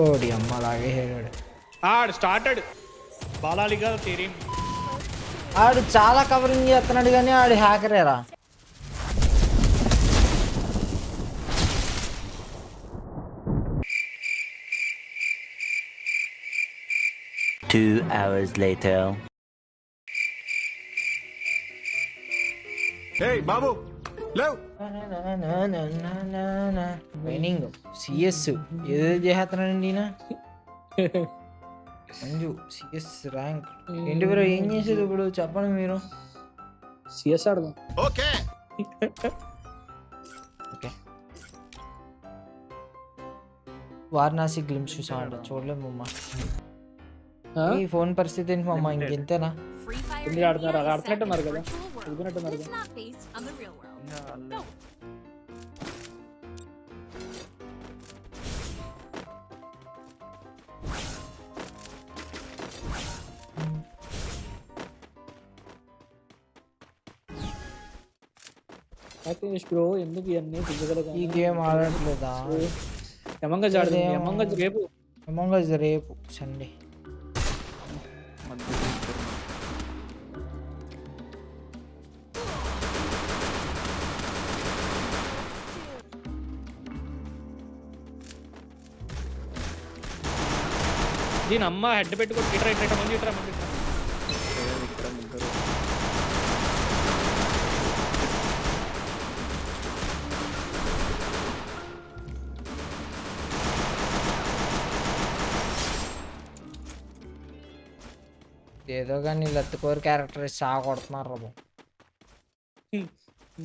ఓడి అమ్మ అలాగే హేడాడు. ఆడు స్టార్టెడ్ బాలాలిగా తీరి ఆడు చాలా కవరింగ్ చేస్తున్నాడు కానీ ఆడు హ్యాకరేరా. Two hours later. Hey, బాబు లేవ్. ట్రైనింగ్ సిఎస్ ఏదో చేస్తున్నాడండి ఈయన. మంజు సిఎస్ ర్యాంక్ ఏంటి బ్రో? ఏం చేసేది ఇప్పుడు చెప్పండి మీరు. సిఎస్ ఆడదాం. ఓకే ఓకే వారణాసి గ్లిమ్స్ చూసామంట, చూడలేము అమ్మ. ఈ ఫోన్ పరిస్థితి ఏంటి అమ్మ? ఇంకెంతేనా? ఎందుకు ఆడుతున్నారు? ఆడుతున్నట్టున్నారు కదా, చదువుకున్నట్టున్నారు కదా. బ్రో ఎందుకు ఇవన్నీ ఈ గేమ్ ఆడట్లేదా? ఎమంగజ్ ఆడదు. ఎమంగజ్ రేపు, ఎమంగజ్ రేపు సండే. దీని అమ్మ హెడ్ పెట్టుకొని ఇట్రా ఇట్రా మంది ఇట్రా మంది ఇట్రా. ఏదో కానీ లత్తుకోరు క్యారెక్టర్ సాగు కొడుతున్నారు బాబు.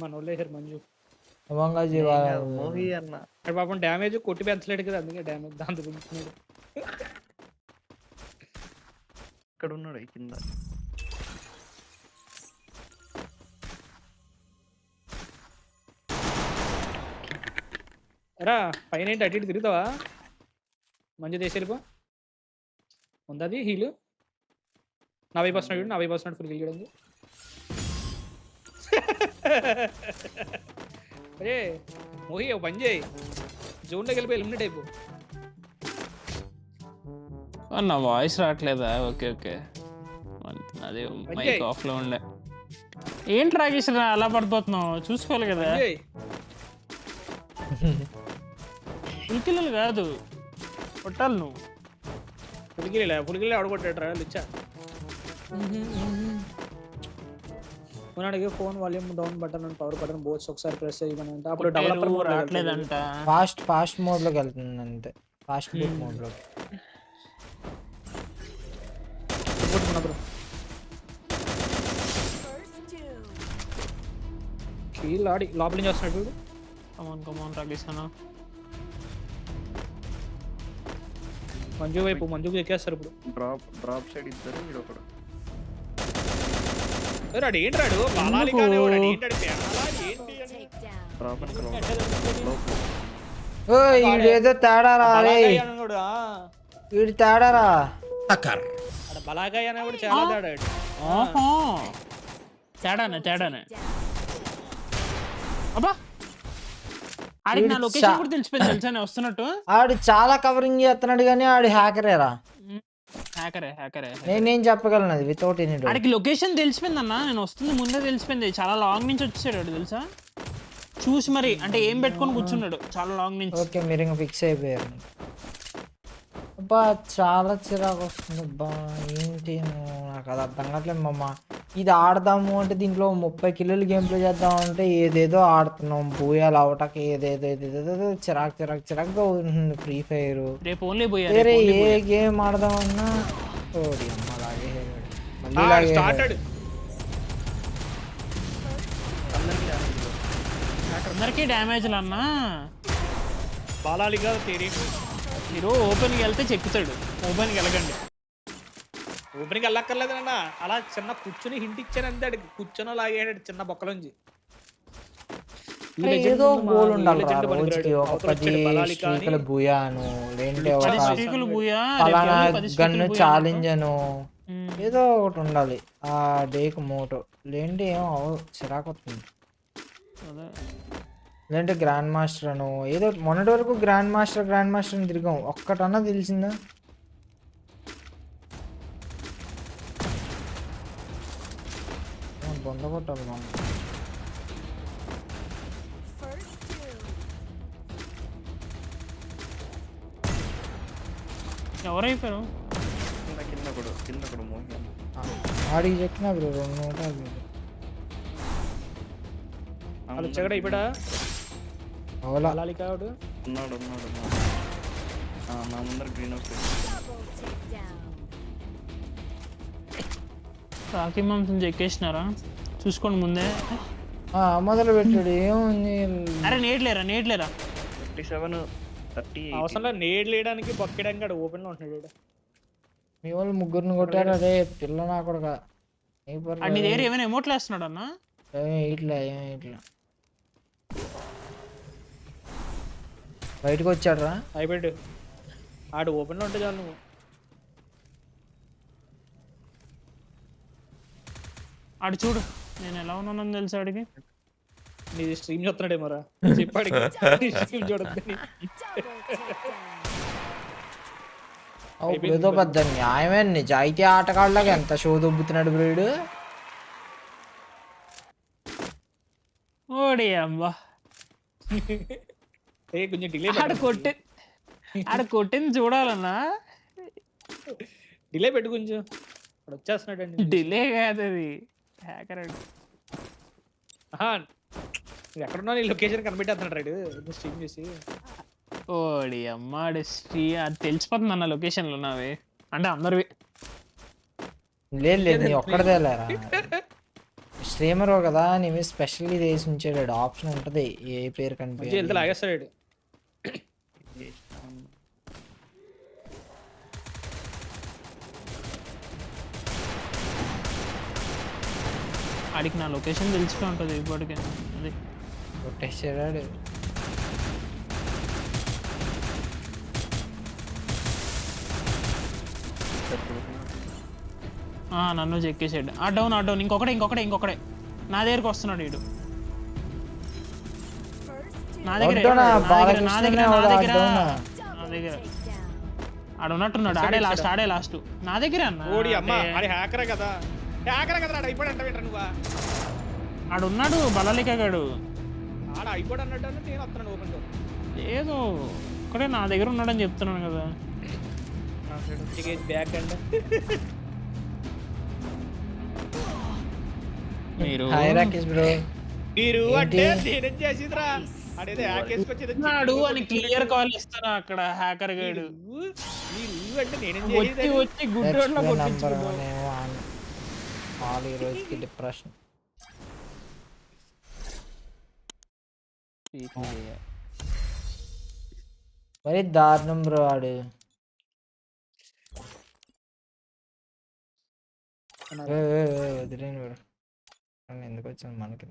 మన వాళ్ళేసారు మంజు. ఎమంగజ్ మోహి అన్న అక్కడ పాపం డ్యామేజ్ కొట్టి పెంచలేడు కదా, అందుకే డ్యామేజ్ దాంతో గుంటున్నాడు. ఇక్కడ ఉన్నాడు కింద. రా పైన ఏంటి అటు ఇటు తిరుగుతావా? మంజు దేశ వెళ్ళిపో. ఉందది హీలు నా వైపు వస్తున్నాడు, నా వైపు వస్తున్నాడు. ఫుల్ గెలియడం అరే మోహి ఓ పని చేయి, జోన్లోకి వెళ్ళిపోయి ఎలిమినేట్ అయిపో. నా వాయిస్ రావట్లేదా? ఓకే ఓకే, అదే మైక్ ఆఫ్ లో ఉండే. ఏంటి రాకేష్ అలా పడిపోతున్నావు? చూసుకోవాలి కదా. పులికిల్లలు కాదు కొట్టాలి నువ్వు. పులికిలే ఆడగొట్టాడు లిచ్చా. Phone volume down button and power button both ఒకసారి ప్రెస్ చేయమని అప్పుడు డెవలపర్ రావట్లేదంట. ఫాస్ట్ మోడ్ లోకి వెళ్తుంది అంతే. ఫాస్ట్ బూట్ మోడ్ లో ఆడి లోపల నుంచి వస్తున్నాడు. కమాన్ రాకేష్ అన్న. మంజు వైపు మంజుకు ఎక్కేస్తారు ఇప్పుడు. డ్రాప్ సైడ్ ఇద్దరు వీడు ఒకడు. రాడు ఏంటి రాడు బాలాలి కానీ వాడు ఏంటాడు డ్రాప్ వీడేదో తేడారా, వీడు తేడారా. బలాగాయ అనేవాడు చాలా తేడాడు. తేడానే అబ్బా. ఆడికి నా లొకేషన్ కూడా తెలిసిపోయింది తెలుసా వస్తున్నట్టు. ఆడు చాలా కవరింగ్ చేస్తున్నాడు కానీ ఆడు హ్యాకరేరా. హ్యాకరే నేనేం చెప్పగలను అది వితౌట్ ఎనీ డౌట్. ఆడికి లొకేషన్ తెలిసిపోయింది అన్న, నేను వస్తుంది ముందే తెలిసిపోయింది. చాలా లాంగ్ నుంచి వచ్చేసాడు వాడు తెలుసా, చూసి మరి అంటే ఏం పెట్టుకొని కూర్చున్నాడు చాలా లాంగ్ నుంచి. ఓకే మీరు ఇంకా ఫిక్స్ అయిపోయారు. అబ్బా చాలా చిరాకు వస్తుంది అబ్బా. ఏంటి నాకు అది అర్థం కావట్లేదు మమ్మ. ఇది ఆడదాము అంటే దీంట్లో 30 కిలోలు గేమ్ ప్లే చేద్దాం అంటే ఏదేదో ఆడుతున్నాం. బూయాలు అవటాక ఏదేదో చిరాకుగా ఉంటుంది ఫ్రీ ఫైర్. రేపు ఓన్లీ వేరే ఏ గేమ్ ఆడదామన్నా ఓడి అమ్మ అలాగే స్టార్టెడ్. అందరికీ డ్యామేజ్లు అన్నా. బాలాలిగా తీరి మీరు ఓపెన్కి వెళ్తే చెక్కుతాడు. ఓపెన్కి వెళ్ళకండి. ఓపెన్కి వెళ్ళక్కర్లేదన్నా, అలా చిన్న కూర్చుని హింట్ ఇచ్చాను అంతే. కూర్చొని లాగాడు చిన్న బొక్కలోంచి. ఏదో గోల్ ఉండాలి రోజుకి. ఒక 10 స్ట్రీకులు బూయాను, లేదంటే పలానా గన్ను ఛాలెంజ్ అను, ఏదో ఒకటి ఉండాలి ఆ డేకి మోటో. లేదంటే ఏమో చిరాకు వస్తుంది. లేదంటే గ్రాండ్ మాస్టర్ అను ఏదో మొన్నటి వరకు గ్రాండ్ మాస్టర్ అని తిరిగాం. ఒక్కటన్నా తెలిసిందా? బొంద కొట్టాలి మనం. ఎవరైపోయారు? కింద ఒకడు మోహి అన్న. ఆడికి చెప్పినా బ్రో 2 నోటాలు. వాళ్ళు వచ్చాడు ఇప్పుడు ఓలా అలాలి కాడు. ఉన్నాడు. నా ముందర గ్రీన్ హౌస్ రాఖీ మాంసం చెక్కేసినారా? చూసుకోండి ముందే. మొదలు పెట్టాడు. ఏముంది? అరే నేట్లేరా 57 30 అవసరంలో నేడ్ లేయడానికి బొక్కడానికి ఆడు ఓపెన్ లో ఉంటున్నాడు ఈడు. మీ వాళ్ళు 3 కొట్టారు. అదే పిల్ల నా కొడుక. నీ దగ్గర ఏమైనా ఎమోట్లు వేస్తున్నాడు అన్న? ఇట్లా బయటకు వచ్చాడు రా. అయిపోయాడు ఆడు ఓపెన్ లో ఉంటే చాలు నువ్వు. ఆడు చూడు నేను ఎలా ఉన్నానని తెలుసు ఆడికి. నీ స్ట్రీమ్ చూస్తున్నాడేమోరా చెప్పాడు స్ట్రీమ్ చూడద్దని. ఏదో పెద్ద న్యాయమే నిజాయితీ ఆటగాళ్ళగా ఎంత షో దొబ్బుతున్నాడు బ్రీడు. ఓడి అమ్మా కొంచెం డిలే ఆడ కొట్టింది చూడాలన్నా. డిలే పెట్టు కొంచెం. అక్కడ వచ్చేస్తున్నాడు. డిలే కాదు అది హ్యాకర్. నువ్వు ఎక్కడున్నా నీ లొకేషన్ కనిపెట్టేస్తున్నాడు రైడు స్ట్రీమ్ చేసి. ఓడి అమ్మాడు అది తెలిసిపోతుంది అన్న లొకేషన్లు ఉన్నావి అంటే అందరివి. లేదు నీ ఒక్కడదేలేరా. స్ట్రీమర్ కదా నీ మీద స్పెషల్ ఇది వేసి ఉంచాడు. ఆప్షన్ ఉంటది ఏ పేరు వెళ్తే కనిపి. లాగేస్తాడు. ఆడికి నా లొకేషన్ తెలిసిపోయి ఉంటుంది ఇప్పటికే. అది కొట్టేసాడు. నన్ను చెక్కేసాడు. ఆ డౌన్ ఇంకొకడే నా దగ్గరకు వస్తున్నాడు వీడు. నా దగ్గర ఆడ ఉన్నట్టున్నాడు. ఆడే లాస్ట్ నా దగ్గర అన్న. ఓడి అమ్మ ఆడి హ్యాకరే కదా అయిపోయాడు అంటే నువ్వా? ఆడున్నాడు బలలికగాడు. ఆడ అయిపోయాడు అన్నట్టు నేను వస్తున్నాను ఓపెన్ లో. లేదు ఇక్కడే నా దగ్గర ఉన్నాడని చెప్తున్నాను కదా. బ్యాక్ అండ్ మీరు మీరు అంటే నేనేం చేసిద్రా అడేదే హ్యాకేసుకొచ్చేది నాడు అని క్లియర్ కాల్ ఇస్తారా అక్కడ హ్యాకర్ గాడు. మీరు అంటే నేనేం వచ్చి గుడ్ రోడ్ లో డిప్రెషన్. మరి దారుణం బ్రో ఆడు. వదిలేను బ్రో. ఎందుకు వచ్చాను మనకి.